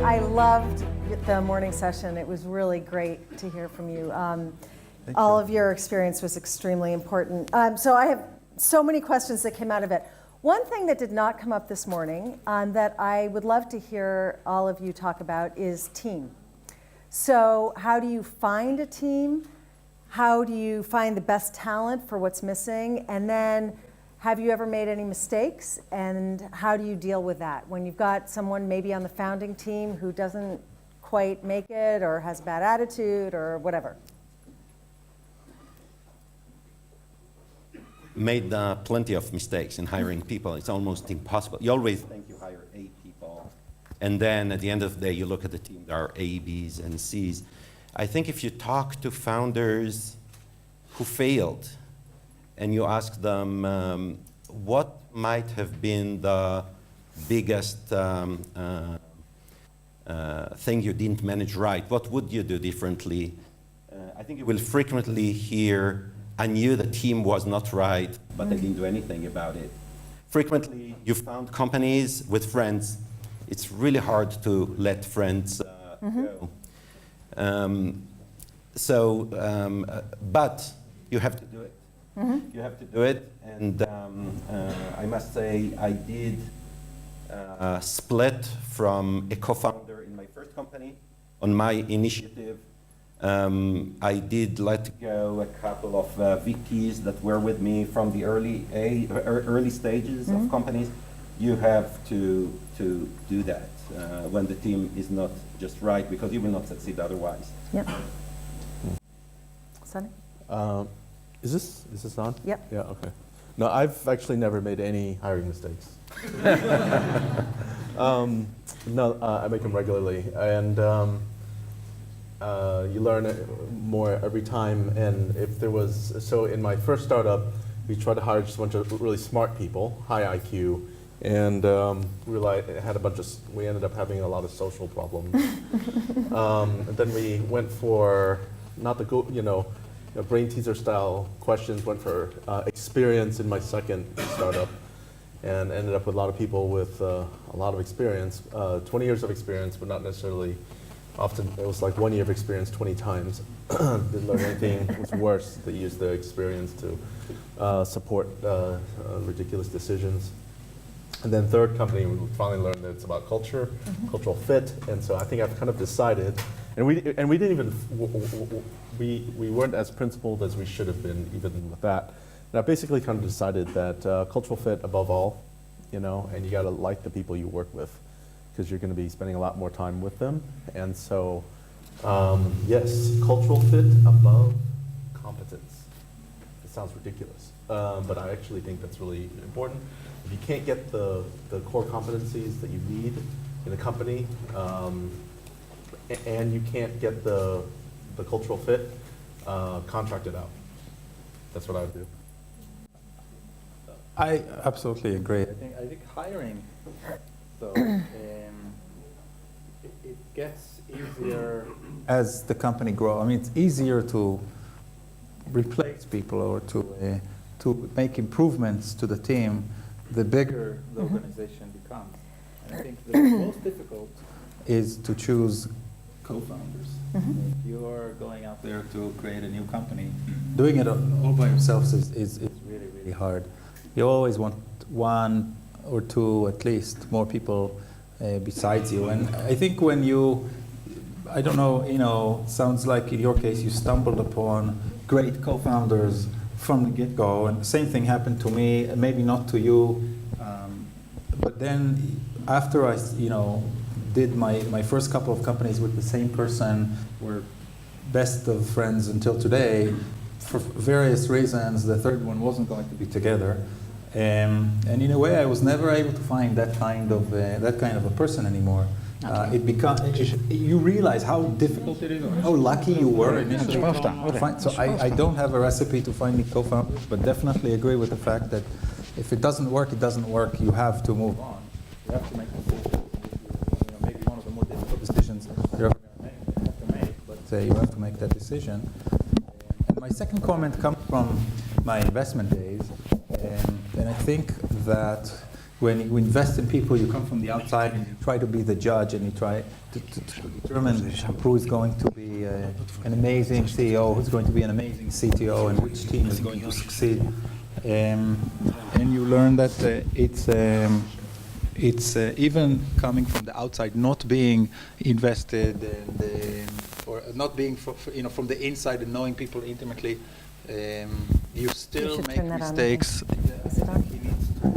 I loved the morning session. It was really great to hear from you. All of your experience was extremely important. So I have so many questions that came out of it. One thing that did not come up this morning that I would love to hear all of you talk about is team. So how do you find a team? How do you find the best talent for what's missing? And then have you ever made any mistakes? And how do you deal with that? When you've got someone maybe on the founding team who doesn't quite make it or has a bad attitude or whatever. Made plenty of mistakes in hiring people. It's almost impossible. You always think you hire 8 people, and then at the end of the day, you look at the team, there are A, Bs, and Cs. I think if you talk to founders who failed, and you ask them what might have been the biggest thing you didn't manage right, what would you do differently? I think you will frequently hear, I knew the team was not right, but I didn't do anything about it. Frequently, you found companies with friends. It's really hard to let friends go. But you have to do it. You have to do it, and I must say I did split from a co-founder in my first company on my initiative. I did let go a couple of VPs that were with me from the early stages of companies. You have to do that when the team is not just right, because you will not succeed otherwise. Yep. Sonny? Is this on? Yep. Yeah, okay. No, I've actually never made any hiring mistakes. I make them regularly, and you learn more every time. And if there was, so in my first startup, we tried to hire just a bunch of really smart people, high IQ, and we ended up having a lot of social problems. And then we went for brain teaser style questions, went for experience in my second startup, and ended up with a lot of people with a lot of experience, 20 years of experience, but not necessarily. Often it was like 1 year of experience 20 times. Didn't learn anything. It was worse. They used the experience to support ridiculous decisions. And then third company, we finally learned that it's about culture, cultural fit. And so I think I've kind of decided, and we didn't even, we weren't as principled as we should have been even with that. And I basically kind of decided that cultural fit above all, and you got to like the people you work with, because you're going to be spending a lot more time with them. And so, yes, cultural fit above competence. It sounds ridiculous, but I actually think that's really important. If you can't get the core competencies that you need in a company, and you can't get the cultural fit, contract it out. That's what I would do. I absolutely agree. I think hiring, so it gets easier as the company grows. I mean, it's easier to replace people or to make improvements to the team the bigger the organization becomes. And I think the most difficult is to choose co-founders. If you're going out there to create a new company, doing it all by yourselves is really, really hard. You always want one or two, at least, more people besides you. And I think when I don't know, sounds like in your case you stumbled upon great co-founders from the get-go, and the same thing happened to me, maybe not to you, but then after I, did my first couple of companies with the same person, we're best of friends until today. For various reasons, the third one wasn't going to be together, and in a way, I was never able to find that kind of a person anymore. You realize how difficult it is, or how lucky you were initially. So I don't have a recipe to finding co-founders, but definitely agree with the fact that if it doesn't work, it doesn't work. You have to move on. You have to make decisions. Maybe one of the more difficult decisions you're ever going to have to make, but you have to make that decision. And my second comment comes from my investment days, and I think that when you invest in people, you come from the outside and you try to be the judge and you try to determine who is going to be an amazing CEO, who's going to be an amazing CTO, and which team is going to succeed. And you learn that it's even coming from the outside, not being invested or not being from the inside and knowing people intimately. You still should make turn that on, I mistakes. Is it on?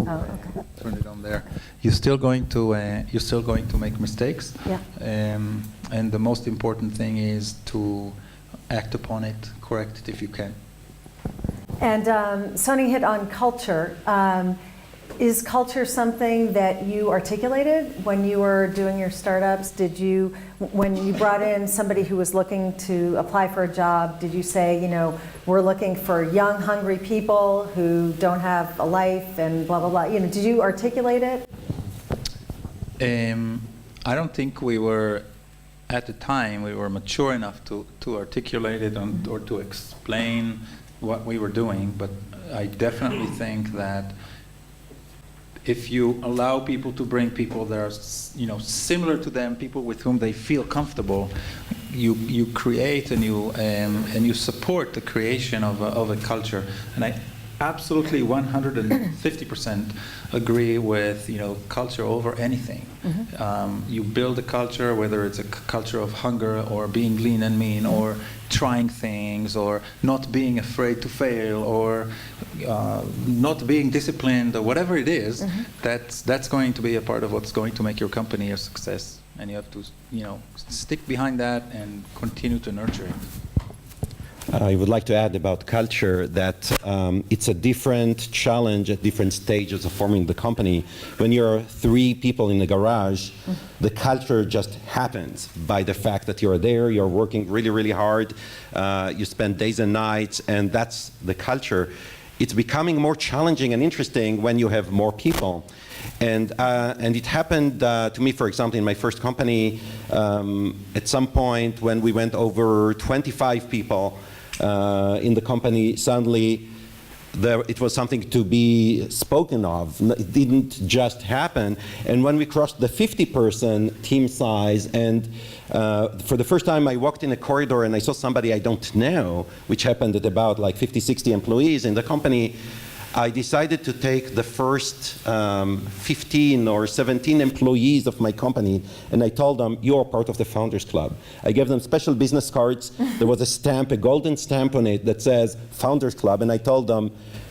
Oh, okay. Turn it on there. You're still going to make mistakes. Yeah. And the most important thing is to act upon it, correct it if you can. And Sonny hit on culture. Is culture something that you articulated when you were doing your startups? Did you, when you brought in somebody who was looking to apply for a job, did you say, we're looking for young, hungry people who don't have a life and blah, blah, blah? Did you articulate it? I don't think we were, at the time, we were mature enough to articulate it or to explain what we were doing, but I definitely think that if you allow people to bring people that are, similar to them, people with whom they feel comfortable, you create and you support the creation of a culture. And I absolutely 150% agree with culture over anything. Mm-hmm. You build a culture, whether it's a culture of hunger or being lean and mean or trying things or not being afraid to fail or not being disciplined or whatever it is. Mm-hmm. that's going to be a part of what's going to make your company a success, and you have to stick behind that and continue to nurture it. I would like to add about culture that it's a different challenge at different stages of forming the company. When you're 3 people in the garage, the culture just happens by the fact that you're there, you're working really, really hard, you spend days and nights, and that's the culture. It's becoming more challenging and interesting when you have more people. And it happened to me, for example, in my first company, at some point when we went over 25 people, in the company, suddenly it was something to be spoken of. It didn't just happen. And when we crossed the 50-person team size, and for the first time I walked in a corridor and I saw somebody I don't know, which happened at about like 50, 60 employees in the company, I decided to take the first 15 or 17 employees of my company, and I told them, you're part of the Founders Club. I gave them special business cards. There was a stamp, a golden stamp on it that says Founders Club, and I told them,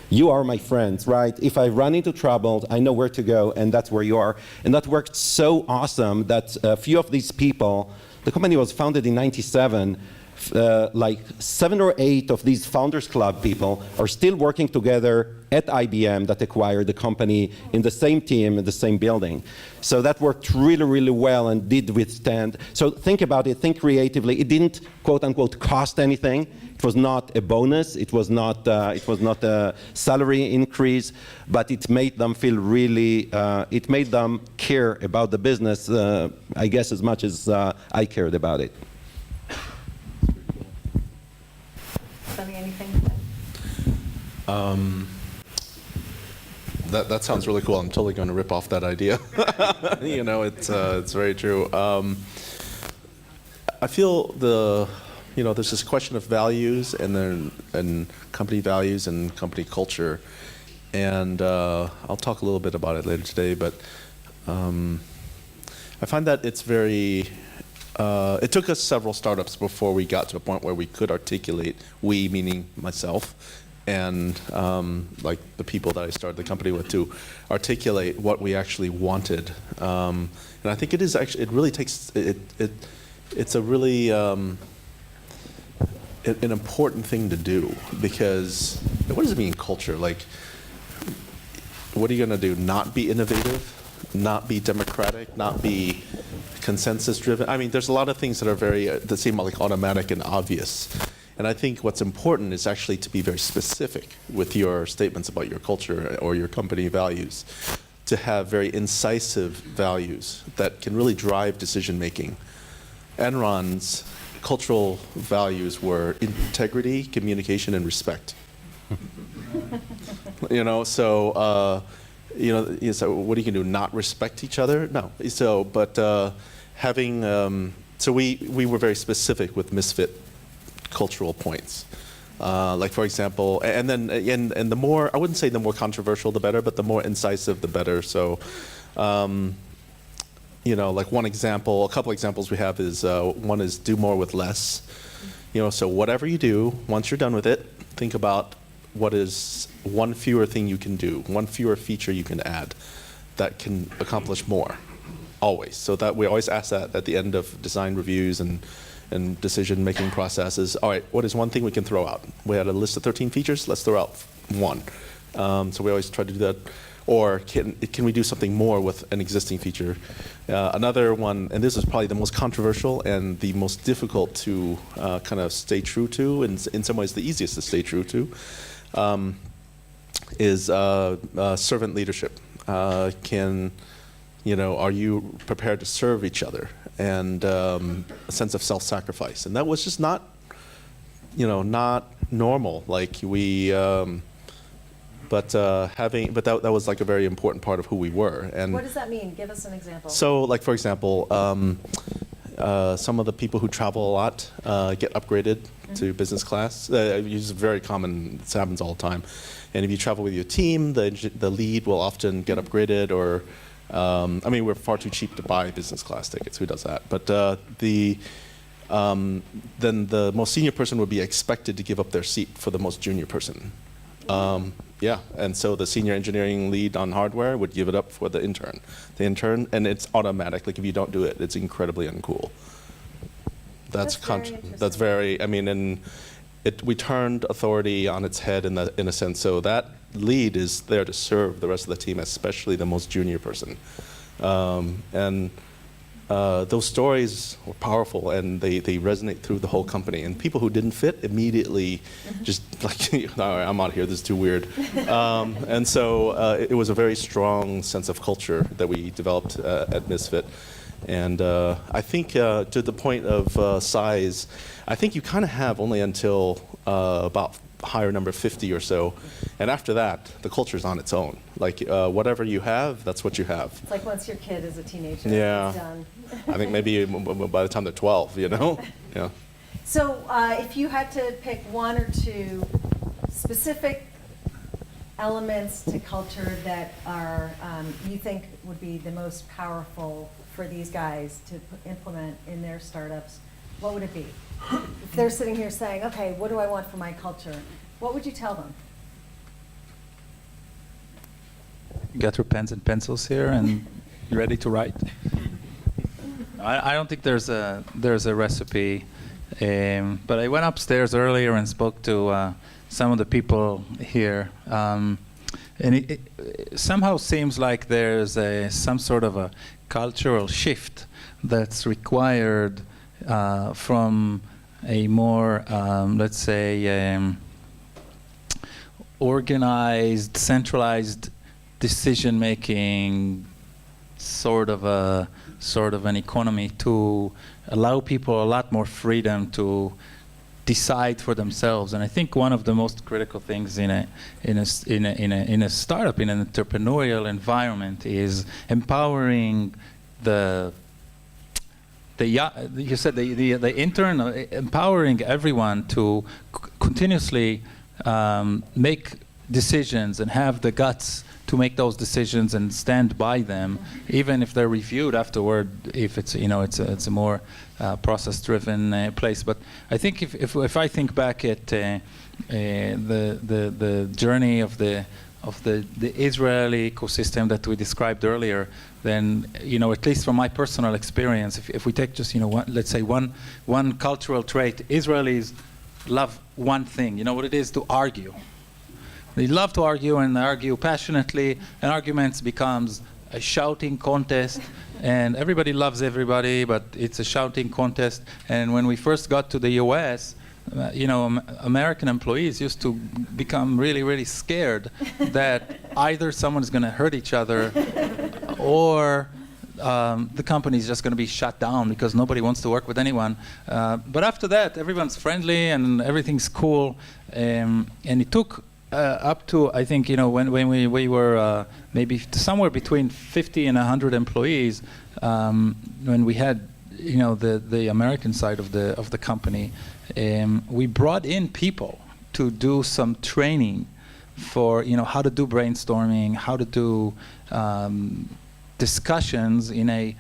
you are my friends, right? If I run into trouble, I know where to go, and that's where you are. And that worked so awesome that a few of these people, the company was founded in '97, like 7 or 8 of these Founders Club people are still working together at IBM that acquired the company in the same team, in the same building. So that worked really, really well and did withstand. So think about it, think creatively. It didn't, quote unquote, cost anything. It was not a bonus. It was not a salary increase, but it made them feel really, it made them care about the business, I guess, as much as I cared about it. Sonny, anything? That sounds really cool. I'm totally going to rip off that idea. It's very true. I feel there's this question of values and company values and company culture, and I'll talk a little bit about it later today. But I find that it's very. It took us several startups before we got to a point where we could articulate, we meaning myself, and like the people that I started the company with, to articulate what we actually wanted. And I think it is actually, it really takes, it's a really an important thing to do, because what does it mean, culture? Like, what are you going to do? Not be innovative? Not be democratic? Not be consensus driven? I mean, there's a lot of things that are that seem like automatic and obvious. And I think what's important is actually to be very specific with your statements about your culture or your company values, to have very incisive values that can really drive decision making. Enron's cultural values were integrity, communication, and respect. so what are you going to do? Not respect each other? No. So, but having, so we were very specific with Misfit cultural points. Like for example, and the more, I wouldn't say the more controversial the better, but the more incisive the better. So, like one example, a couple examples we have is, one is do more with less. So whatever you do, once you're done with it, think about what is one fewer thing you can do, one fewer feature you can add that can accomplish more, always. So that we always ask that at the end of design reviews and decision-making processes. All right, what is one thing we can throw out? We had a list of 13 features, let's throw out one. So we always try to do that. Or can we do something more with an existing feature? Another one, and this is probably the most controversial and the most difficult to kind of stay true to, and in some ways the easiest to stay true to, is servant leadership. Are you prepared to serve each other? And a sense of self-sacrifice. And that was just not, not normal. Like we, but that was like a very important part of who we were. And What does that mean? Give us an example. so, like for example, some of the people who travel a lot get upgraded to business class. It's very common. This happens all the time. And if you travel with your team, the lead will often get upgraded, or we're far too cheap to buy business class tickets. Who does that? But then the most senior person would be expected to give up their seat for the most junior person. And so the senior engineering lead on hardware would give it up for the intern. And it's automatic. Like if you don't do it, it's incredibly uncool. That's very, we turned authority on its head in a sense. So that lead is there to serve the rest of the team, especially the most junior person. Those stories were powerful, and they resonate through the whole company. And people who didn't fit immediately just like, all right, I'm out of here, this is too weird. And so it was a very strong sense of culture that we developed at Misfit. And I think to the point of size, I think you kind of have only until about higher number 50 or so. And after that, the culture's on its own. Like whatever you have, that's what you have. It's like once your kid is a teenager, Yeah. it's done. I think maybe by the time they're 12, Yeah. So if you had to pick one or two specific elements to culture that are you think would be the most powerful for these guys to implement in their startups, what would it be? If they're sitting here saying, okay, what do I want for my culture? What would you tell them? You got your pens and pencils here and you ready to write? I don't think there's a recipe, but I went upstairs earlier and spoke to some of the people here, and it somehow seems like there's some sort of a cultural shift that's required from a more, let's say, organized, centralized decision-making sort of an economy to allow people a lot more freedom to decide for themselves. And I think one of the most critical things in a startup, in an entrepreneurial environment, is empowering the intern, empowering everyone to continuously make decisions and have the guts to make those decisions and stand by them, even if they're reviewed afterward. If it's it's a more process-driven place. But I think if I think back at the journey of the Israeli ecosystem that we described earlier, then at least from my personal experience, if we take just let's say one cultural trait, Israelis love one thing. You know what it is? To argue. They love to argue and argue passionately, and arguments becomes a shouting contest, and everybody loves everybody, but it's a shouting contest. And when we first got to the US, American employees used to become really, really scared that either someone's going to hurt each other or the company is just going to be shut down because nobody wants to work with anyone. But after that, everyone's friendly and everything's cool. And it took up to, I think, when we were maybe somewhere between 50 and 100 employees, when we had, the American side of the company, we brought in people to do some training for, how to do brainstorming, how to do discussions in a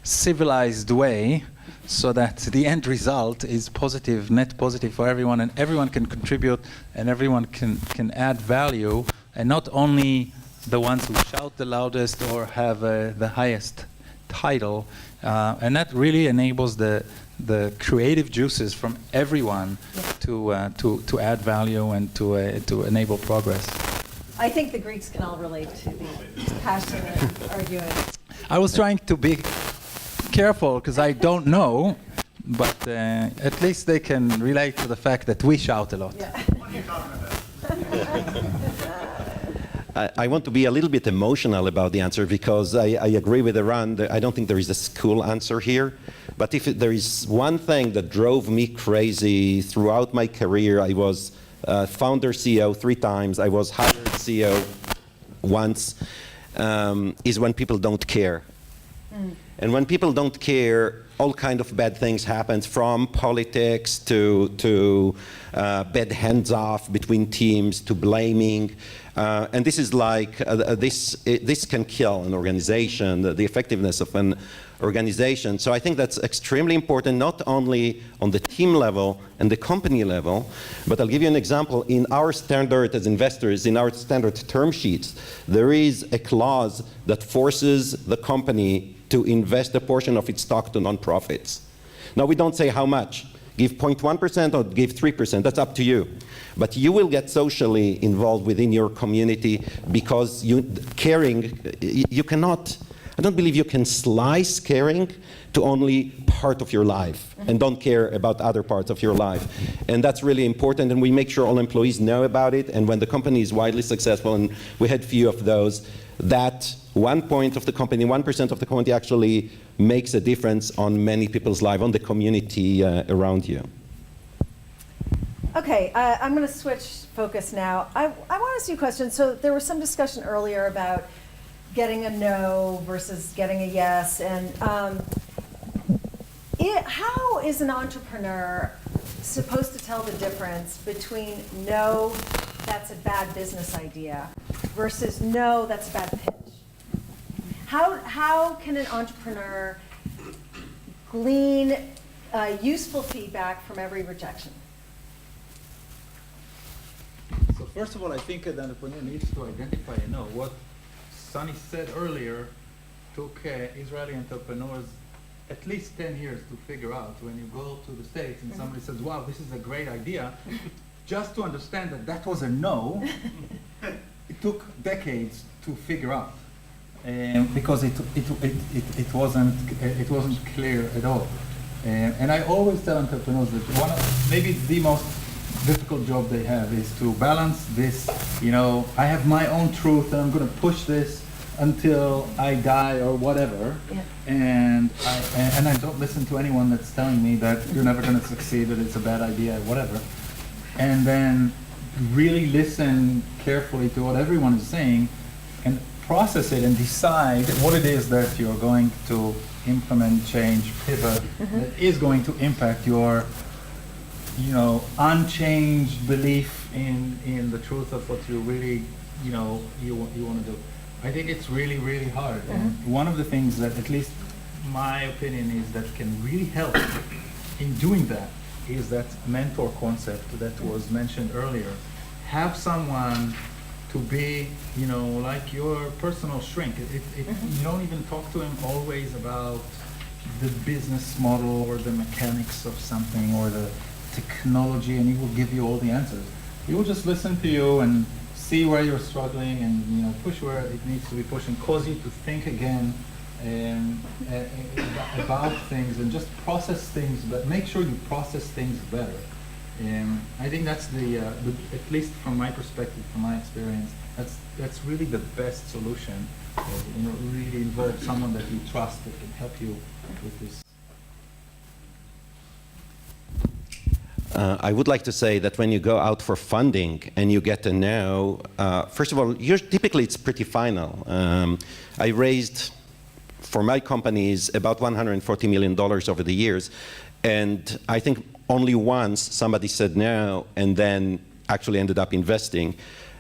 civilized way, so that the end result is positive, net positive for everyone, and everyone can contribute, and everyone can add value, and not only the ones who shout the loudest or have the highest title, and that really enables the creative juices from everyone to add value and to enable progress. I think the Greeks can all relate to the passion and arguing. I was trying to be careful because I don't know, but at least they can relate to the fact that we shout a lot. Yeah. I want to be a little bit emotional about the answer because I agree with Eran. I don't think there is a school answer here. But if there is one thing that drove me crazy throughout my career, I was founder CEO 3 times. I was hired CEO once, is when people don't care. And when people don't care, all kind of bad things happen, from politics to bad hands-off between teams to blaming. And this is like, this can kill an organization, the effectiveness of an organization. So I think that's extremely important, not only on the team level and the company level, but I'll give you an example. In our standard as investors, in our standard term sheets, there is a clause that forces the company to invest a portion of its stock to nonprofits. Now, we don't say how much. Give 0.1% or give 3%, that's up to you. But you will get socially involved within your community because caring, you cannot, I don't believe you can slice caring to only part of your life and don't care about other parts of your life. And that's really important, and we make sure all employees know about it, and when the company is widely successful, and we had few of those, that 1 point of the company, 1% of the company actually makes a difference on many people's lives, on the community around you. Okay, I'm going to switch focus now. I want to ask you a question. So there was some discussion earlier about getting a no versus getting a yes. And how is an entrepreneur supposed to tell the difference between no, that's a bad business idea, versus no, that's a bad pitch? How can an entrepreneur glean useful feedback from every rejection? So first of all, I think an entrepreneur needs to identify and know what Sonny said earlier took Israeli entrepreneurs at least 10 years to figure out. When you go to the States and somebody says, wow, this is a great idea, just to understand that that was a no, it took decades to figure out. Because it wasn't clear at all. And I always tell entrepreneurs that one of maybe the most difficult job they have is to balance this, I have my own truth and I'm going to push this until I die or whatever. Yeah. And I don't listen to anyone that's telling me that you're never going to succeed, that it's a bad idea, whatever. And then really listen carefully to what everyone is saying and process it and decide what it is that you're going to implement, change, pivot, that is going to impact your unchanged belief in the truth of what you really, you want to do. I think it's really, really hard. And one of the things that, at least my opinion, is that can really help in doing that is that mentor concept that was mentioned earlier. Have someone to be, like your personal shrink. You don't even talk to him always about the business model or the mechanics of something or the technology, and he will give you all the answers. He will just listen to you and see where you're struggling and push where it needs to be pushed and cause you to think again about things and just process things, but make sure you process things better. I think that's at least from my perspective, from my experience, that's really the best solution. Really involve someone that you trust that can help you with this. I would like to say that when you go out for funding and you get a no, first of all, typically it's pretty final. I raised, for my companies, about $140 million over the years, and I think only once somebody said no and then actually ended up investing.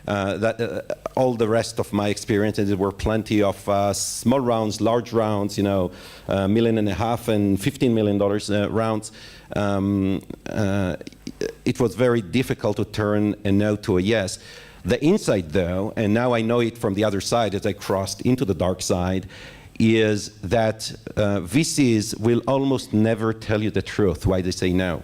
All the rest of my experiences were plenty of small rounds, large rounds, $1.5 million and $15 million rounds. It was very difficult to turn a no to a yes. The insight, though, and now I know it from the other side as I crossed into the dark side, is that VCs will almost never tell you the truth why they say no.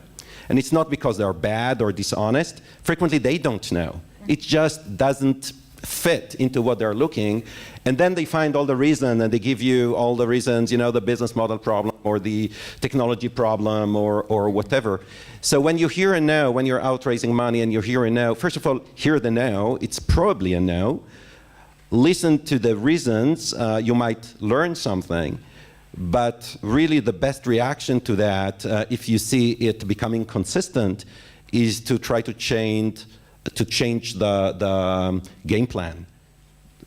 And it's not because they're bad or dishonest. Frequently, they don't know. It just doesn't fit into what they're looking. And then they find all the reasons, and they give you all the reasons, the business model problem or the technology problem or whatever. So when you hear a no, when you're out raising money and you hear a no, first of all, hear the no. It's probably a no. Listen to the reasons. You might learn something. But really the best reaction to that, if you see it becoming consistent, is to try to change the game plan.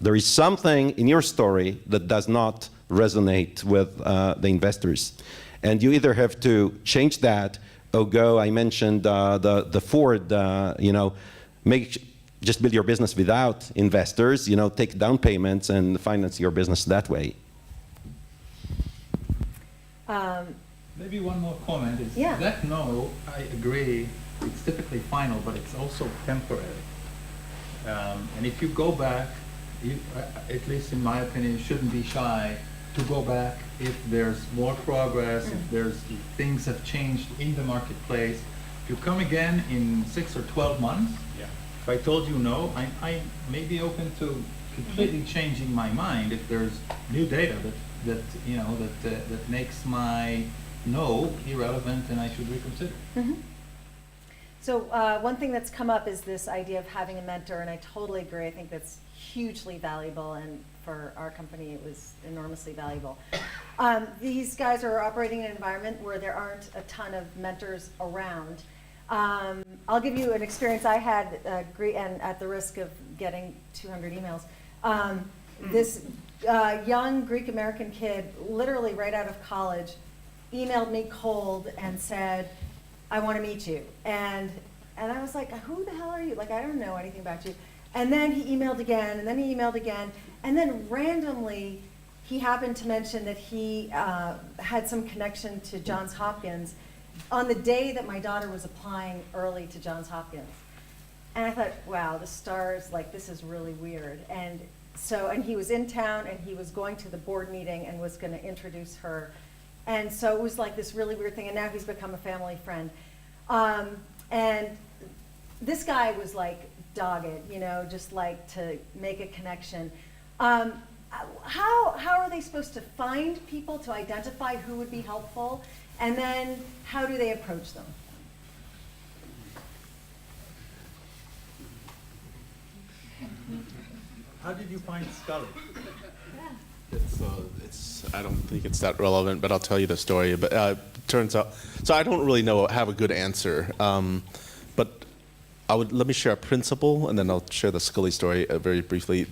There is something in your story that does not resonate with the investors. And you either have to change that or go, I mentioned the Ford, just build your business without investors, take down payments and finance your business that way. Maybe one more comment is Yeah. that no, I agree, it's typically final, but it's also temporary. And if you go back, at least in my opinion, you shouldn't be shy to go back if there's more progress, if things have changed in the marketplace. If you come again in 6 or 12 months, if I told you no, I may be open to completely changing my mind if there's new data that makes my no irrelevant and I should reconsider. Mm-hmm. So one thing that's come up is this idea of having a mentor, and I totally agree. I think that's hugely valuable, and for our company it was enormously valuable. These guys are operating in an environment where there aren't a ton of mentors around. I'll give you an experience I had, and at the risk of getting 200 emails. This young Greek-American kid, literally right out of college, emailed me cold and said, I want to meet you. And I was like, who the hell are you? Like, I don't know anything about you. And then he emailed again, and then he emailed again. And then randomly, he happened to mention that he had some connection to Johns Hopkins on the day that my daughter was applying early to Johns Hopkins. And I thought, wow, the stars, like, this is really weird. And he was in town, and he was going to the board meeting and was going to introduce her. And so it was like this really weird thing, and now he's become a family friend. And this guy was like dogged, just like to make a connection. How are they supposed to find people to identify who would be helpful? And then how do they approach them? How did you find Scully? I don't think it's that relevant, but I'll tell you the story. But turns out, so I don't really have a good answer. But let me share a principle, and then I'll share the Scully story very briefly.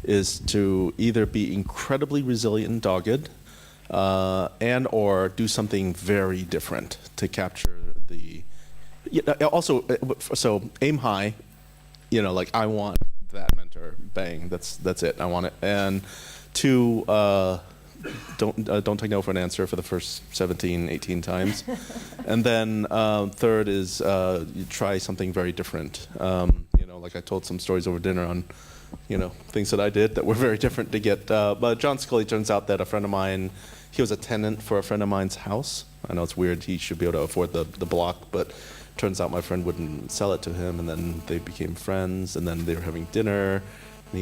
Is to either be incredibly resilient and dogged, and or do something very different to capture the. Also, so aim high. Like I want that mentor. Bang. That's it. I want it. And 2, don't take no for an answer for the first 17, 18 times. And then 3rd is you try something very different. Like I told some stories over dinner on, things that I did that were very different to get. But John Scully, turns out that a friend of mine, he was a tenant for a friend of mine's house. I know it's weird, he should be able to afford the block, but turns out my friend wouldn't sell it to him, and then they became friends, and then they were having dinner. And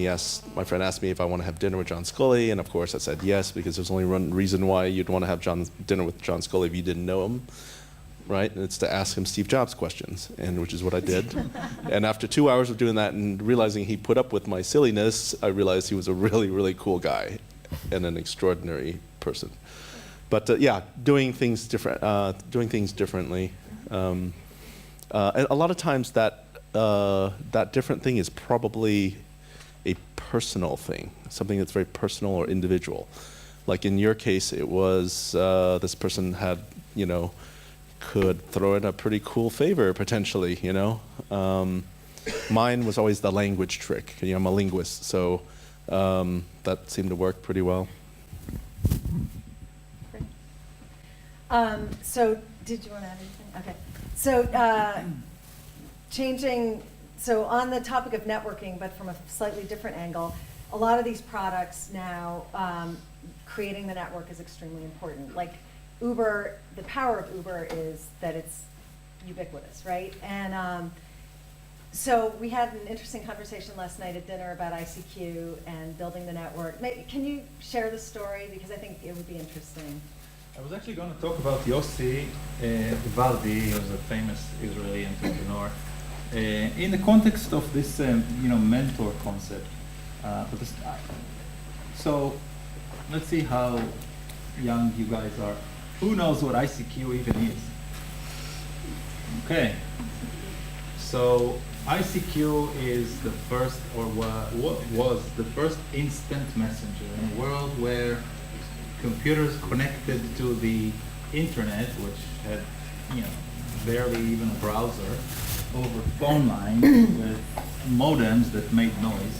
my friend asked me if I want to have dinner with John Scully, and of course I said yes, because there's only one reason why you'd want to have dinner with John Scully if you didn't know him, right? And it's to ask him Steve Jobs questions, and which is what I did. And after 2 hours of doing that and realizing he put up with my silliness, I realized he was a really, really cool guy and an extraordinary person. But doing things differently. And a lot of times that that different thing is probably a personal thing, something that's very personal or individual. Like in your case, it was this person had, you know, could throw in a pretty cool favor potentially, you know. Mine was always the language trick. You know, I'm a linguist, so that seemed to work pretty well. Great. So did you want to add anything? Okay. So so on the topic of networking, but from a slightly different angle, a lot of these products now, creating the network is extremely important. Like Uber, the power of Uber is that it's ubiquitous, right? And so we had an interesting conversation last night at dinner about ICQ and building the network. Can you share the story? Because I think it would be interesting. I was actually going to talk about Yossi Valdi, who's a famous Israeli entrepreneur, in the context of this, mentor concept. So let's see how young you guys are. Who knows what ICQ even is? Okay. So ICQ is the first, or what was the first instant messenger in a world where computers connected to the internet, which had, barely even a browser, over phone lines with modems that made noise.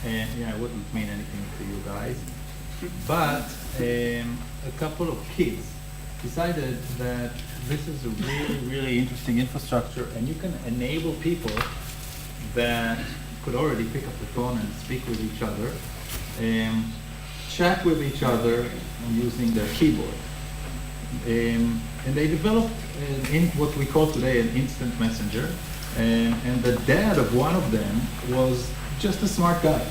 And it wouldn't mean anything to you guys. But a couple of kids decided that this is a really, really interesting infrastructure, and you can enable people that could already pick up the phone and speak with each other, chat with each other using their keyboard. And they developed what we call today an instant messenger. And the dad of one of them was just a smart guy.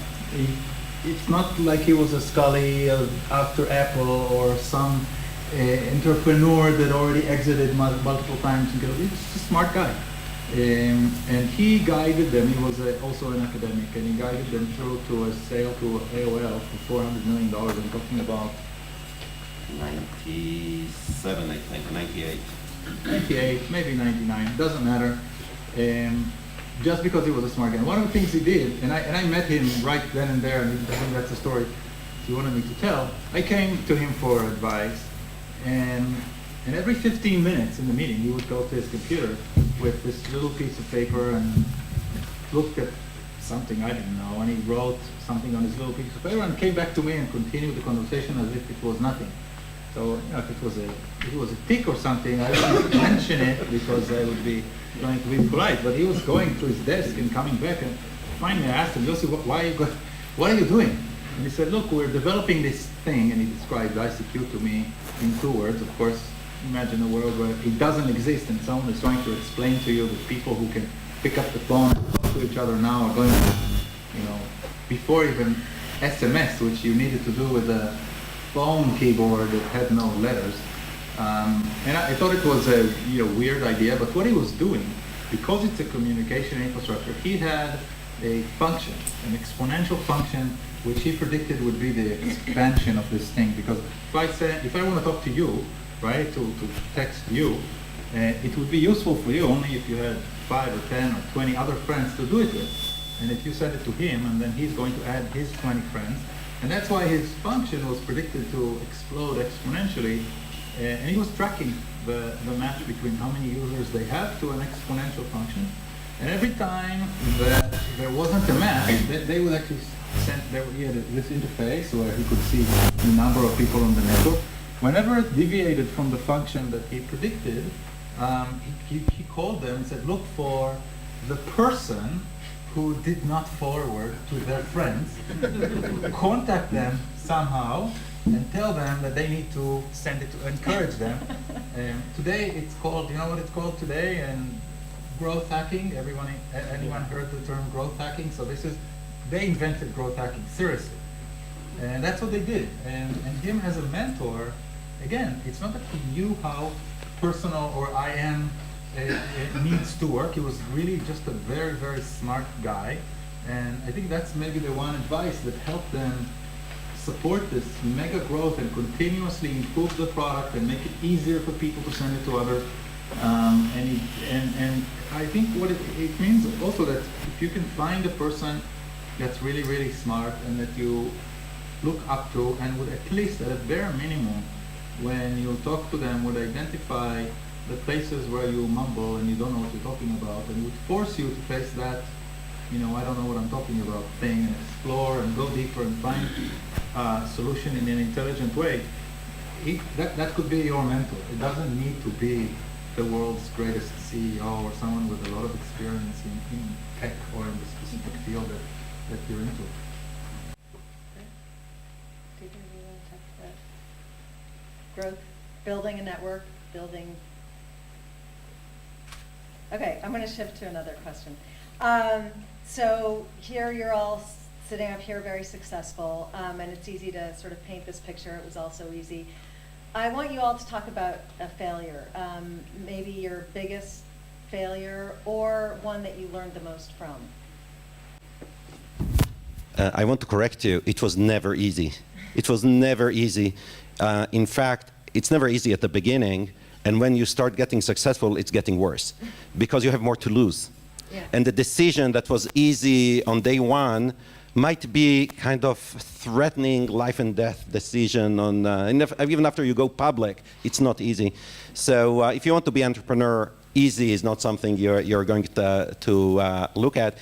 It's not like he was a Scully after Apple or some entrepreneur that already exited multiple times. He was just a smart guy. And he guided them. He was also an academic, and he guided them through to a sale to AOL for $400 million. I'm talking about 97, I think, 98. 98, maybe 99, doesn't matter. Just because he was a smart guy. One of the things he did, and I met him right then and there, and I think that's the story he wanted me to tell. I came to him for advice, and every 15 minutes in the meeting, he would go to his computer with this little piece of paper and looked at something I didn't know, and he wrote something on his little piece of paper and came back to me and continued the conversation as if it was nothing. So if it was a tick or something, I wouldn't mention it because I would be trying to be polite. But he was going to his desk and coming back, and finally I asked him, Yossi, what are you doing? And he said, look, we're developing this thing, and he described ICQ to me in 2 words. Of course, imagine a world where it doesn't exist, and someone is trying to explain to you that people who can pick up the phone and talk to each other now are going to, before even SMS, which you needed to do with a phone keyboard that had no letters. And I thought it was a weird idea, but what he was doing, because it's a communication infrastructure, he had a function, an exponential function, which he predicted would be the expansion of this thing. Because if I want to talk to you, right, to text you, it would be useful for you only if you had 5 or 10 or 20 other friends to do it with. And if you send it to him, and then he's going to add his 20 friends, and that's why his function was predicted to explode exponentially. And he was tracking the match between how many users they have to an exponential function. And every time that there wasn't a match, they would actually send, he had this interface where he could see the number of people on the network. Whenever it deviated from the function that he predicted, he called them and said, look for the person who did not forward to their friends, contact them somehow, and tell them that they need to send it to encourage them. Today it's called, you know what it's called today? And growth hacking. Anyone heard the term growth hacking? So they invented growth hacking, seriously. And that's what they did. And him as a mentor, again, it's not that he knew how personal or IM needs to work. He was really just a very, very smart guy. And I think that's maybe the one advice that helped them support this mega growth and continuously improve the product and make it easier for people to send it to others. And I think what it means also that if you can find a person that's really, really smart and that you look up to, and would at least at a bare minimum, when you talk to them, would identify the places where you mumble and you don't know what you're talking about, and would force you to face that, I don't know what I'm talking about thing, and explore and go deeper and find a solution in an intelligent way. That could be your mentor. It doesn't need to be the world's greatest CEO or someone with a lot of experience in tech or in the specific field that you're into. Did you really want to talk about growth, building a network, building? Okay, I'm going to shift to another question. So here you're all sitting up here very successful, and it's easy to sort of paint this picture. It was also easy. I want you all to talk about a failure, maybe your biggest failure or one that you learned the most from. I want to correct you. It was never easy. It was never easy. In fact, it's never easy at the beginning, and when you start getting successful, it's getting worse because you have more to lose. Yeah. And the decision that was easy on day one might be kind of threatening life and death decision on, even after you go public, it's not easy. So if you want to be entrepreneur, easy is not something you're going to look at.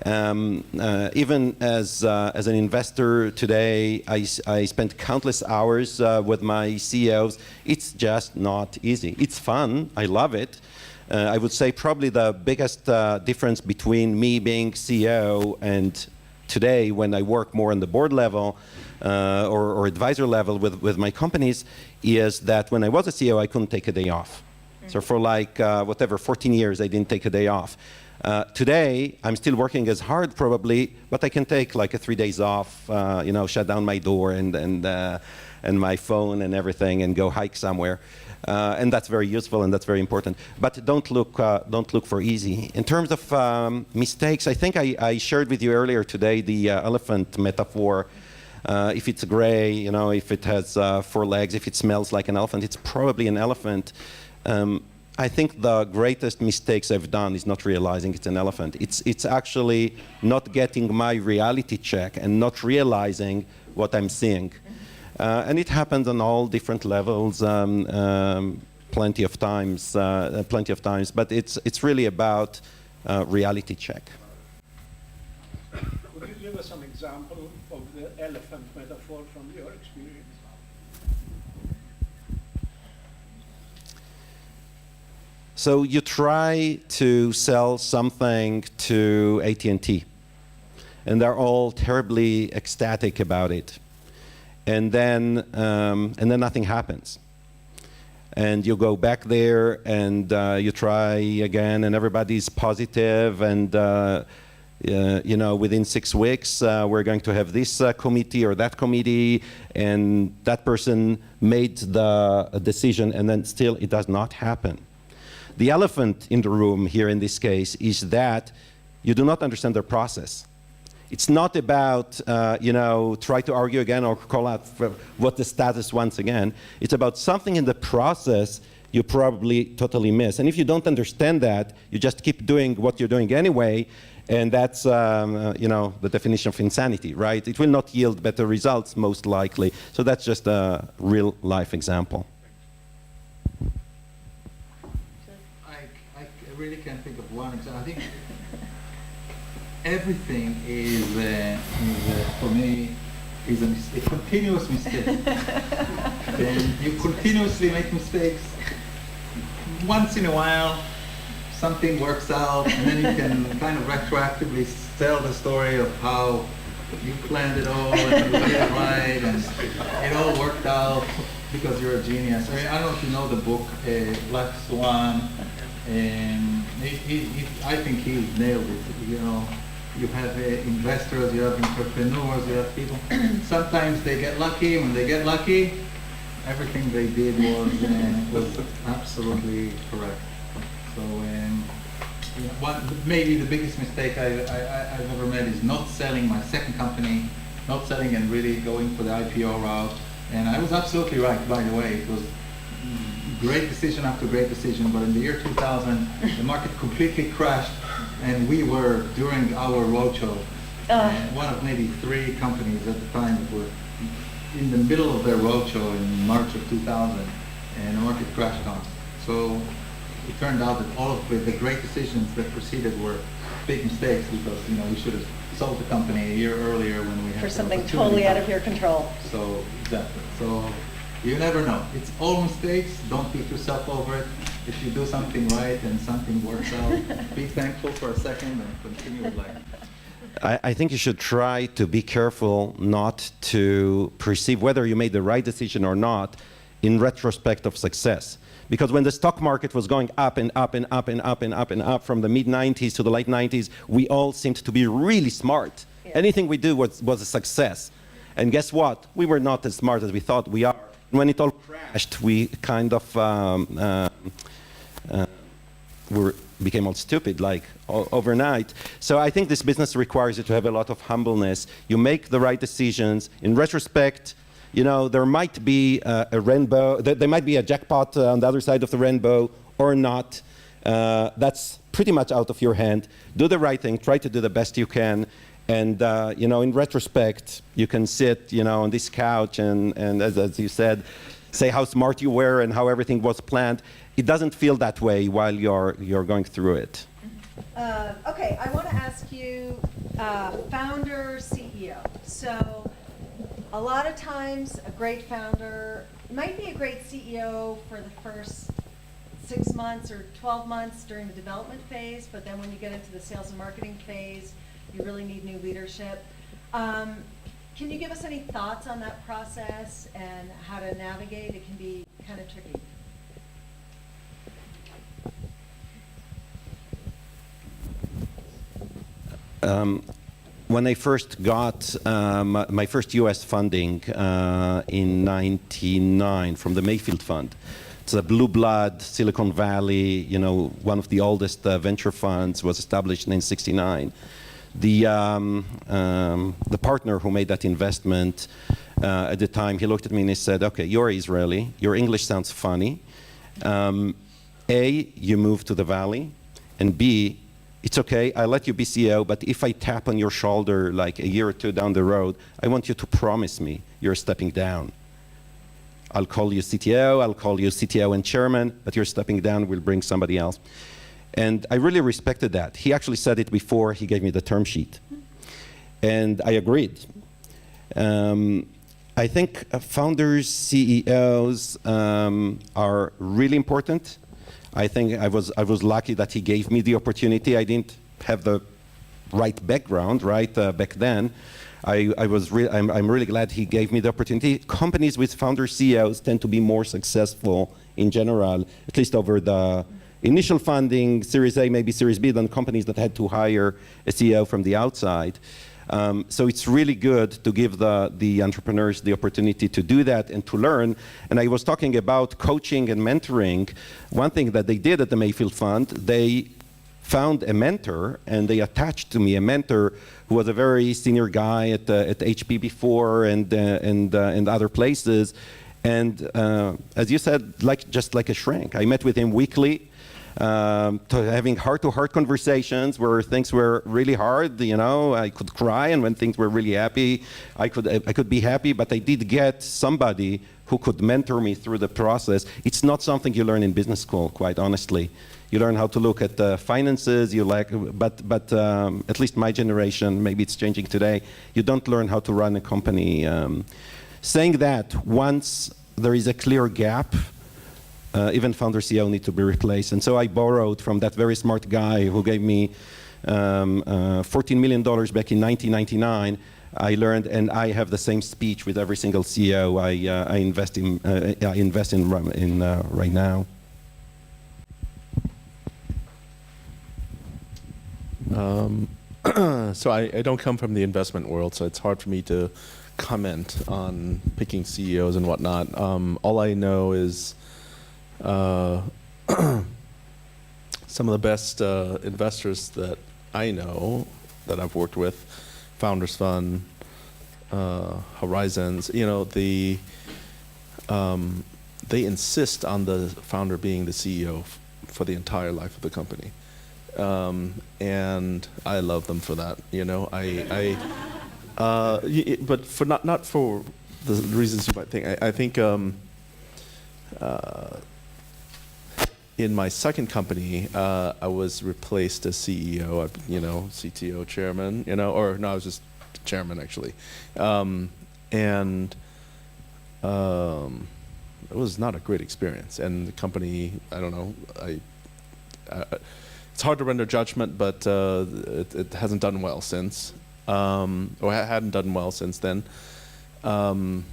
Even as an investor today, I spent countless hours with my CEOs. It's just not easy. It's fun. I love it. I would say probably the biggest difference between me being CEO and today, when I work more on the board level or advisor level with my companies, is that when I was a CEO, I couldn't take a day off. Mm-hmm. So for like, 14 years, I didn't take a day off. Today, I'm still working as hard probably, but I can take like 3 days off, shut down my door and my phone and everything and go hike somewhere. And that's very useful and that's very important. But don't look for easy. In terms of mistakes, I think I shared with you earlier today the elephant metaphor. If it's gray, if it has 4 legs, if it smells like an elephant, it's probably an elephant. I think the greatest mistakes I've done is not realizing it's an elephant. It's actually not getting my reality check and not realizing what I'm seeing. And it happens on all different levels, plenty of times. But it's really about reality check. Could you give us some example of the elephant metaphor from your experience? So you try to sell something to AT&T, and they're all terribly ecstatic about it. And then nothing happens. And you go back there and you try again, and everybody's positive. And within 6 weeks, we're going to have this committee or that committee, and that person made the decision, and then still it does not happen. The elephant in the room here in this case is that you do not understand their process. It's not about, try to argue again or call out for what the status once again. It's about something in the process you probably totally miss. And if you don't understand that, you just keep doing what you're doing anyway, and that's, the definition of insanity, right? It will not yield better results, most likely. So that's just a real-life example. I really can't think of one example. I think everything is for me, is a continuous mistake. And you continuously make mistakes. Once in a while, something works out, and then you can kind of retroactively tell the story of how you planned it all, and you did it right, and it all worked out because you're a genius. I don't know if you know the book, Black Swan, and I think he nailed it. You have investors, you have entrepreneurs, you have people. Sometimes they get lucky. When they get lucky, everything they did was absolutely correct. So, maybe the biggest mistake I've ever made is not selling my second company, not selling and really going for the IPO route. And I was absolutely right, by the way. great decision after great decision, but in the year 2000, the market completely crashed, and we were, during our roadshow, one of maybe 3 companies at the time that were in the middle of their roadshow in March of 2000, and the market crashed on us. So it turned out that all of the great decisions that preceded were big mistakes, because we should have sold the company a year earlier when we had For the something opportunity. totally out of your control. So exactly. So you never know. It's all mistakes. Don't beat yourself over it. If you do something right and something works out, be thankful for a second and continue with life. I think you should try to be careful not to perceive whether you made the right decision or not in retrospect of success. Because when the stock market was going up and up and up and up and up and up from the mid-90s to the late 90s, we all seemed to be really smart. Yeah. Anything we do was a success. And guess what? We were not as smart as we thought we are. When it all crashed, we kind of became all stupid, like overnight. So I think this business requires you to have a lot of humbleness. You make the right decisions. In retrospect, there might be a rainbow, there might be a jackpot on the other side of the rainbow or not. That's pretty much out of your hand. Do the right thing, try to do the best you can. And, in retrospect, you can sit, on this couch and as you said, say how smart you were and how everything was planned. It doesn't feel that way while you're going through it. Okay, I want to ask you, founder, CEO. So a lot of times a great founder might be a great CEO for the first 6 months or 12 months during the development phase, but then when you get into the sales and marketing phase, you really need new leadership. Can you give us any thoughts on that process and how to navigate? It can be kind of tricky. When I first got my first US funding in '99 from the Mayfield Fund, it's a blue blood, Silicon Valley, one of the oldest venture funds, was established in '69. The partner who made that investment at the time, he looked at me and he said, okay, you're Israeli, your English sounds funny. A, you move to the Valley, and B, it's okay, I'll let you be CEO, but if I tap on your shoulder like a year or 2 down the road, I want you to promise me you're stepping down. I'll call you CTO, I'll call you CTO and chairman, but you're stepping down, we'll bring somebody else. And I really respected that. He actually said it before he gave me the term sheet. And I agreed. I think founders, CEOs are really important. I think I was lucky that he gave me the opportunity. I didn't have the right background, back then. I'm really glad he gave me the opportunity. Companies with founder CEOs tend to be more successful in general, at least over the initial funding, Series A, maybe Series B, than companies that had to hire a CEO from the outside. So it's really good to give the entrepreneurs the opportunity to do that and to learn. And I was talking about coaching and mentoring. One thing that they did at the Mayfield Fund, they found a mentor and they attached to me a mentor who was a very senior guy at HP before and other places. And as you said, just like a shrink. I met with him weekly. Having heart-to-heart conversations where things were really hard, I could cry, and when things were really happy, I could be happy, but I did get somebody who could mentor me through the process. It's not something you learn in business school, quite honestly. You learn how to look at finances, but at least my generation, maybe it's changing today, you don't learn how to run a company. Saying that, once there is a clear gap, even founder CEO need to be replaced. And so I borrowed from that very smart guy who gave me $14 million back in 1999. I learned, and I have the same speech with every single CEO I invest in right now. So I don't come from the investment world, so it's hard for me to comment on picking CEOs and whatnot. All I know is some of the best investors that I know that I've worked with, Founders Fund, Horizons, the they insist on the founder being the CEO for the entire life of the company. And I love them for that, you know. But for not for the reasons you might think. I think in my second company, I was replaced as CEO, you know, CTO, chairman, you know, or no, I was just chairman actually, and it was not a great experience. And the company, I don't know, it's hard to render judgment, but it hasn't done well since, or hadn't done well since then. And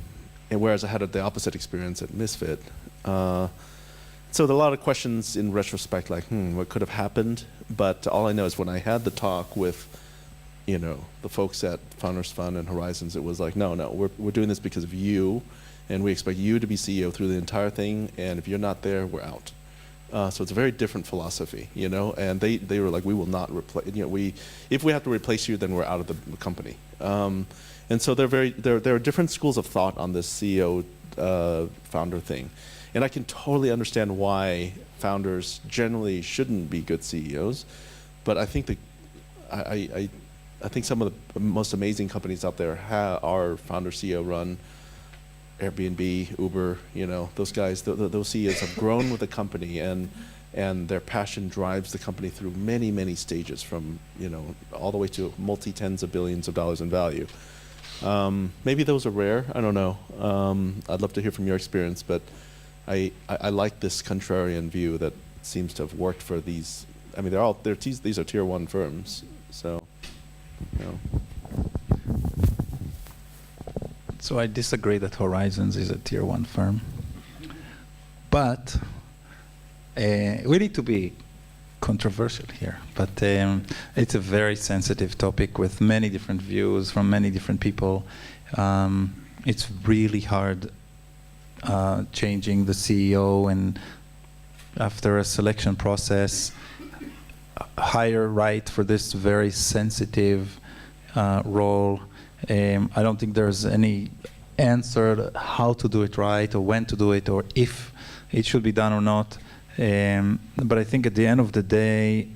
whereas I had the opposite experience at Misfit. So there are a lot of questions in retrospect, like, what could have happened? But all I know is when I had the talk with, you know, the folks at Founders Fund and Horizons, it was like, no, we're doing this because of you, and we expect you to be CEO through the entire thing, and if you're not there, we're out. So it's a very different philosophy, you know, and they were like, we will not replace, you know, if we have to replace you, then we're out of the company. And so there are different schools of thought on this CEO founder thing. And I can totally understand why founders generally shouldn't be good CEOs, but I think I think some of the most amazing companies out there are founder CEO run. Airbnb, Uber, you know, those guys, those CEOs have grown with the company, and their passion drives the company through many, many stages, from, you know, all the way to multi-tens of billions of dollars in value. Maybe those are rare, I don't know. I'd love to hear from your experience, but I like this contrarian view that seems to have worked for these. I mean, these are tier 1 firms, so, you know. So I disagree that Horizons is a tier 1 firm, but we need to be controversial here. But it's a very sensitive topic with many different views from many different people. It's really hard changing the CEO, and after a selection process, hire right for this very sensitive role. I don't think there's any answer to how to do it right, or when to do it, or if it should be done or not. But I think at the end of the day,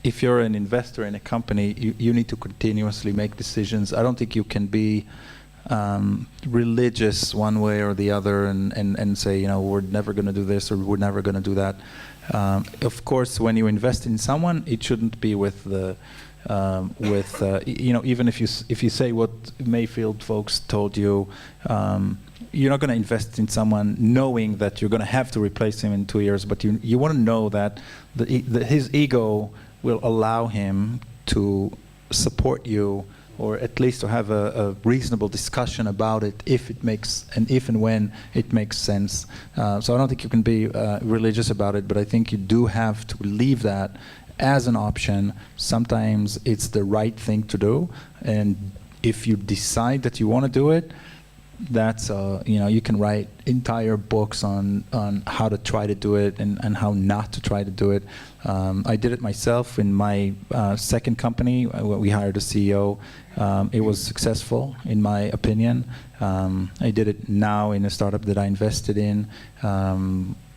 if you're an investor in a company, you need to continuously make decisions. I don't think you can be religious one way or the other and say, you know, we're never going to do this or we're never going to do that. Of course, when you invest in someone, it shouldn't be with the you know, even if you say what Mayfield folks told you, you're not going to invest in someone knowing that you're going to have to replace him in 2 years, but you want to know that his ego will allow him to support you, or at least to have a reasonable discussion about it if and when it makes sense. So I don't think you can be religious about it, but I think you do have to leave that as an option. Sometimes it's the right thing to do, and if you decide that you want to do it, that's you know, you can write entire books on how to try to do it and how not to try to do it. I did it myself in my second company. We hired a CEO. It was successful, in my opinion. I did it now in a startup that I invested in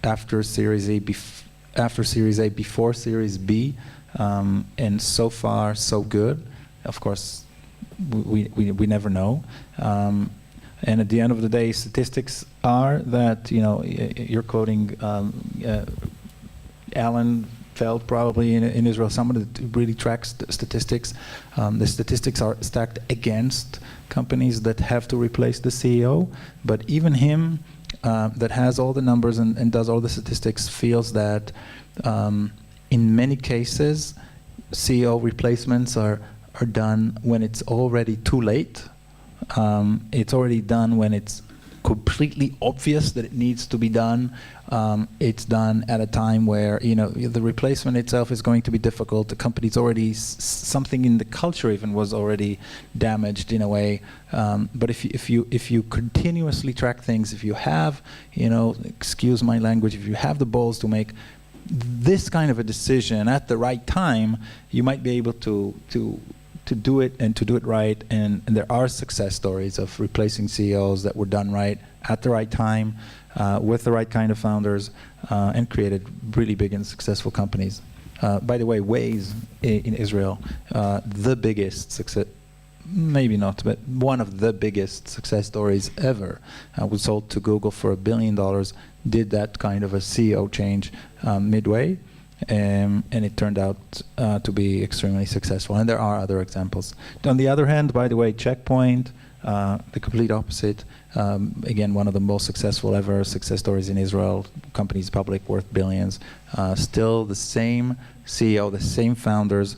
after Series A, before Series B, and so far so good. Of course, we never know. And at the end of the day, statistics are that, you know, you're quoting Alan Feld probably in Israel, someone that really tracks statistics. The statistics are stacked against companies that have to replace the CEO, but even him, that has all the numbers and does all the statistics, feels that in many cases, CEO replacements are done when it's already too late. It's already done when it's completely obvious that it needs to be done. It's done at a time where, you know, the replacement itself is going to be difficult. The company's already, something in the culture even was already damaged in a way. But if you continuously track things, if you have, you know, excuse my language, if you have the balls to make this kind of a decision at the right time, you might be able to to do it and to do it right. And there are success stories of replacing CEOs that were done right at the right time, with the right kind of founders, and created really big and successful companies. By the way, Waze in Israel, the biggest success, maybe not, but one of the biggest success stories ever, was sold to Google for $1 billion, did that kind of a CEO change midway, and it turned out to be extremely successful. And there are other examples. On the other hand, by the way, Checkpoint, the complete opposite. Again, one of the most successful ever success stories in Israel. Companies public, worth billions. Still the same CEO, the same founders.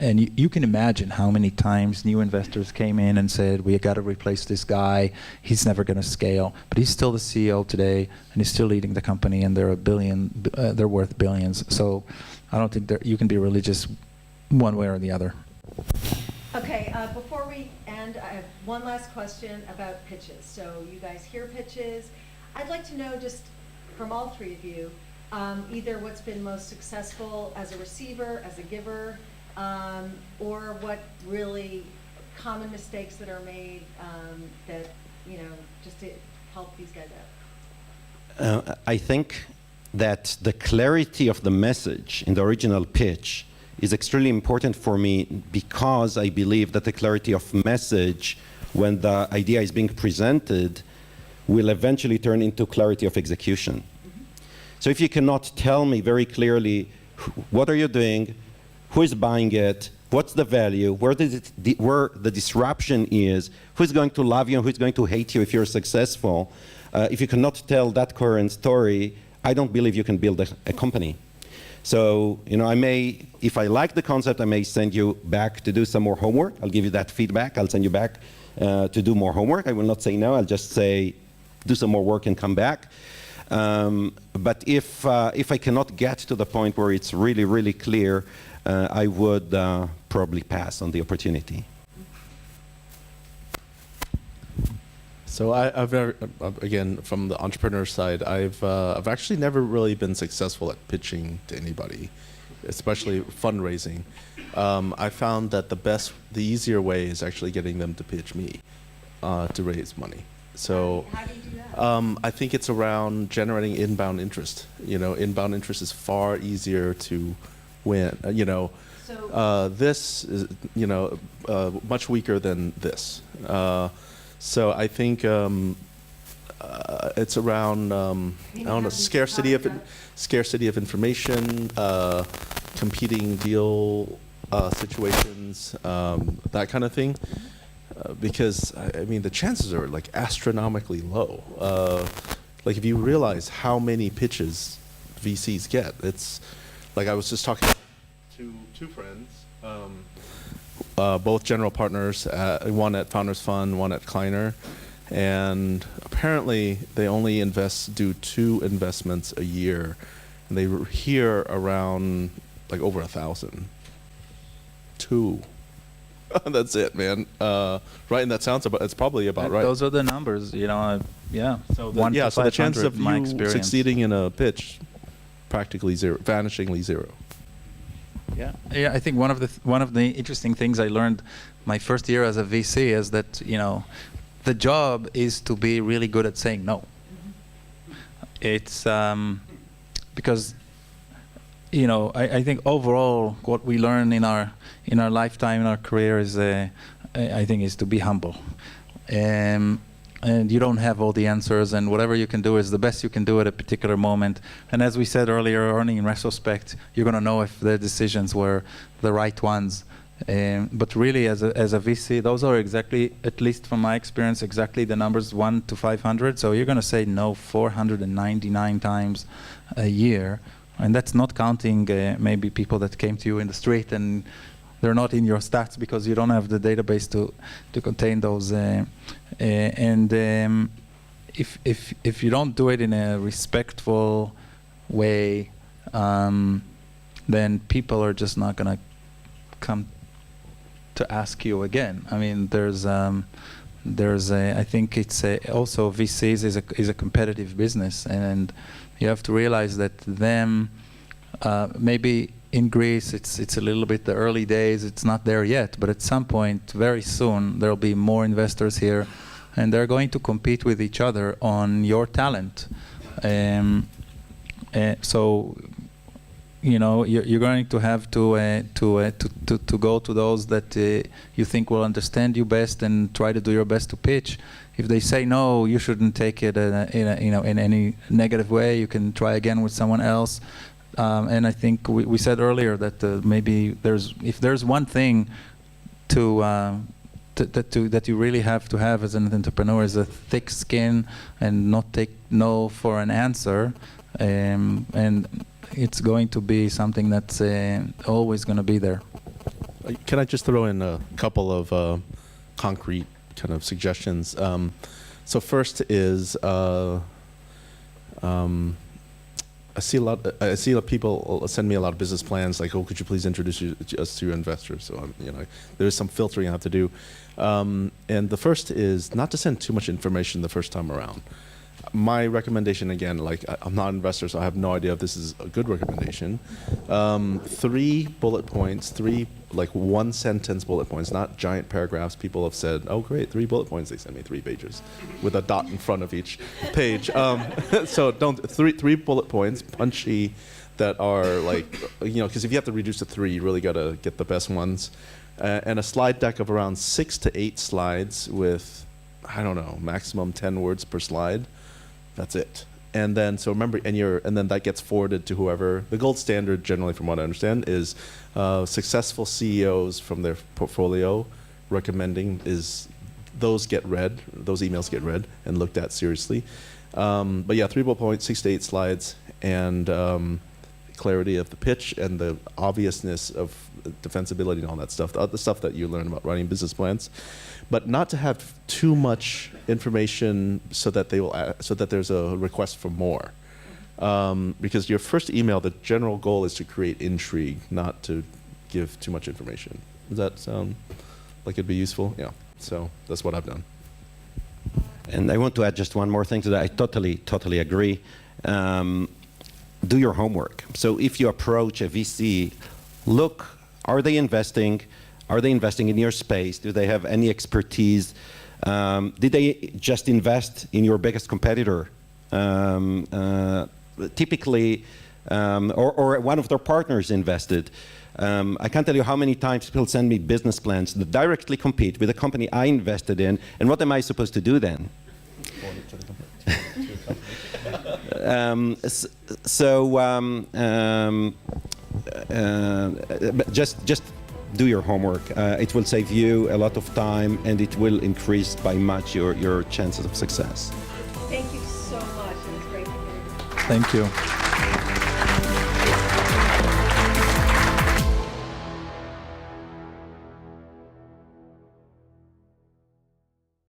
And you can imagine how many times new investors came in and said, we got to replace this guy. He's never going to scale. But he's still the CEO today, and he's still leading the company, and they're worth billions. So I don't think you can be religious one way or the other. Okay, before we end, I have one last question about pitches. So you guys hear pitches. I'd like to know, just from all three of you, either what's been most successful as a receiver, as a giver, or what really common mistakes that are made that, just to help these guys out. I think that the clarity of the message in the original pitch is extremely important for me, because I believe that the clarity of message, when the idea is being presented, will eventually turn into clarity of execution. Mm-hmm. So if you cannot tell me very clearly, what are you doing, who is buying it, what's the value, where the disruption is, who's going to love you and who's going to hate you if you're successful, if you cannot tell that coherent story, I don't believe you can build a company. So, I may, if I like the concept, I may send you back to do some more homework. I'll give you that feedback. I'll send you back to do more homework. I will not say no. I'll just say, do some more work and come back. But if I cannot get to the point where it's really, really clear, I would probably pass on the opportunity. So I've never, again, from the entrepreneur side, I've actually never really been successful at pitching to anybody, especially fundraising. I found that the easier way is actually getting them to pitch me to raise money. So how do you do that? I think it's around generating inbound interest. Inbound interest is far easier to win. So This is, much weaker than this. So I think it's around I don't know, scarcity of information, competing deal situations, that kind of thing. Because I mean, the chances are like astronomically low. Like if you realize how many pitches VCs get, it's like I was just talking to two friends. Both general partners, one at Founders Fund, one at Kleiner, and apparently they only do 2 investments a year, and they were here around like over 1,000. 2. That's it, man. Right, and that sounds it's probably about right. Those are the numbers, yeah. So so the chances of my you experience. succeeding in a pitch, practically zero, vanishingly zero. Yeah. I think one of the interesting things I learned my first year as a VC is that the job is to be really good at saying no. It's because I think overall what we learn in our lifetime, in our career is I think is to be humble. And you don't have all the answers, and whatever you can do is the best you can do at a particular moment. And as we said earlier, only in retrospect, you're going to know if the decisions were the right ones. But really, as a VC, those are exactly, at least from my experience, exactly the numbers 1 to 500. So you're going to say no 499 times a year. And that's not counting maybe people that came to you in the street and they're not in your stats because you don't have the database to contain those. If you don't do it in a respectful way, then people are just not going to come to ask you again. I mean, I think it's also VCs is a competitive business, and you have to realize that maybe in Greece, it's a little bit the early days. It's not there yet, but at some point, very soon, there will be more investors here, and they're going to compete with each other on your talent. So, you know, you're going to have to go to those that you think will understand you best and try to do your best to pitch. If they say no, you shouldn't take it in any negative way. You can try again with someone else. And I think we said earlier that maybe if there's one thing that you really have to have as an entrepreneur is a thick skin and not take no for an answer. And it's going to be something that's always going to be there. Can I just throw in a couple of concrete kind of suggestions? So first is I see a lot of people send me a lot of business plans like, oh, could you please introduce us to your investors? So you know, there is some filtering I have to do. And the first is not to send too much information the first time around. My recommendation, again, like I'm not an investor, so I have no idea if this is a good recommendation. 3 bullet points, 3 like 1 sentence bullet points, not giant paragraphs. People have said, oh great, 3 bullet points. They send me 3 pages with a dot in front of each page. So don't, 3 bullet points, punchy, that are like, you know, because if you have to reduce to 3, you really got to get the best ones. And a slide deck of around 6 to 8 slides with, I don't know, maximum 10 words per slide. That's it. And then, so remember, and then that gets forwarded to whoever. The gold standard, generally, from what I understand, is successful CEOs from their portfolio recommending is those get read, those emails get read and looked at seriously. But yeah, 3 bullet points, 6 to 8 slides, and clarity of the pitch and the obviousness of defensibility and all that stuff, the stuff that you learn about writing business plans. But not to have too much information so that so that there's a request for more. Because your first email, the general goal is to create intrigue, not to give too much information. Does that sound like it'd be useful? Yeah. So that's what I've done. And I want to add just one more thing to that. I totally agree. Do your homework. So if you approach a VC, look, are they investing? Are they investing in your space? Do they have any expertise? Did they just invest in your biggest competitor? Typically, or one of their partners invested. I can't tell you how many times people send me business plans that directly compete with the company I invested in, and what am I supposed to do then? Just do your homework. It will save you a lot of time, and it will increase by much your chances of success. Thank you so much. It was great to hear you. Thank you.